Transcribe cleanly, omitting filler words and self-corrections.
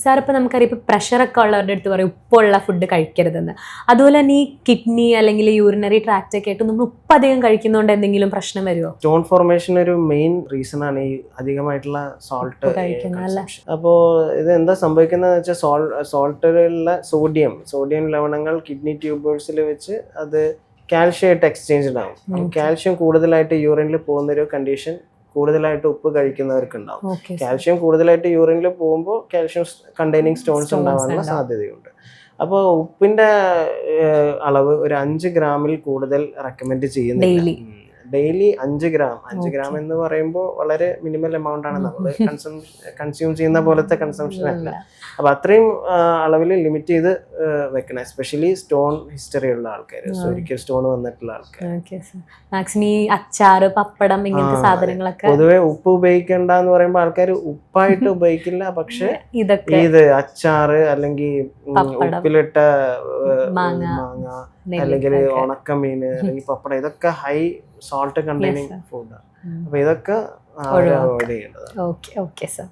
Sir ഇപ്പം നമുക്കറിയാം ഇപ്പം പ്രഷറൊക്കെ ഉള്ളവരുടെ അടുത്ത് പറയും ഉപ്പുള്ള ഫുഡ് കഴിക്കരുതെന്ന്. അതുപോലെ തന്നെ ഈ കിഡ്നി അല്ലെങ്കിൽ യൂറിനറി ട്രാക്റ്റ് ഒക്കെ ആയിട്ട് നമ്മൾ ഉപ്പ് അധികം കഴിക്കുന്നതുകൊണ്ട് എന്തെങ്കിലും പ്രശ്നം വരുമോ? സ്റ്റോൺ ഫോർമേഷൻ ഒരു മെയിൻ റീസൺ ആണ് ഈ അധികമായിട്ടുള്ള സോൾട്ട് കഴിക്കുന്നത്. അപ്പോൾ ഇത് എന്താ സംഭവിക്കുന്നതെന്ന് വെച്ചാൽ സോൾട്ടിലുള്ള സോഡിയം ലവണങ്ങൾ കിഡ്നി ട്യൂബേഴ്സിൽ വെച്ച് അത് കാൽഷ്യം ആയിട്ട് എക്സ്ചേഞ്ച് ആവും. കാൽഷ്യം കൂടുതലായിട്ട് യൂറിനിൽ പോകുന്ന ഒരു കണ്ടീഷൻ കൂടുതലായിട്ട് ഉപ്പ് കഴിക്കുന്നവർക്ക് ഉണ്ടാവും. കാൽഷ്യം കൂടുതലായിട്ട് യൂറിനിൽ പോകുമ്പോൾ കാൽഷ്യം കണ്ടെയ്നിങ് സ്റ്റോൺസ് ഉണ്ടാവാനുള്ള സാധ്യതയുണ്ട്. അപ്പോൾ ഉപ്പിന്റെ അളവ് ഒരു 5 ഗ്രാമിൽ കൂടുതൽ റെക്കമെൻഡ് ചെയ്യുന്നില്ല. ഡെയിലി 5 ഗ്രാം എന്ന് പറയുമ്പോൾ വളരെ മിനിമൽ എമൗണ്ട് ആണ്. നമ്മൾ കൺസ്യൂം ചെയ്യുന്ന പോലത്തെ കൺസംഷൻ അല്ല. അപ്പൊ അത്രയും അളവിൽ ലിമിറ്റ് ചെയ്ത് വെക്കണം, എസ്പെഷ്യലി സ്റ്റോൺ ഹിസ്റ്ററി ഉള്ള ആൾക്കാർ, ഒരിക്കൽ സ്റ്റോൺ വന്നിട്ടുള്ള ആൾക്കാർ. അച്ചാറ്, പപ്പടം, ഇങ്ങനത്തെ സാധനങ്ങളൊക്കെ പൊതുവെ ഉപ്പ് ഉപയോഗിക്കണ്ട എന്ന് പറയുമ്പോൾ ആൾക്കാർ ഉപ്പായിട്ട് ഉപയോഗിക്കില്ല. പക്ഷെ ഇത് അച്ചാറ് അല്ലെങ്കിൽ ഉപ്പിലിട്ട മാങ്ങ അല്ലെങ്കിൽ ഉണക്കമീൻ അല്ലെങ്കിൽ പപ്പടം, ഇതൊക്കെ ഹൈ സോൾട്ട് കണ്ടെയ്നിങ് ഫുഡാണ്. അപ്പൊ ഇതൊക്കെ അവോയ്ഡ് ചെയ്യേണ്ടതാണ്. Okay sir.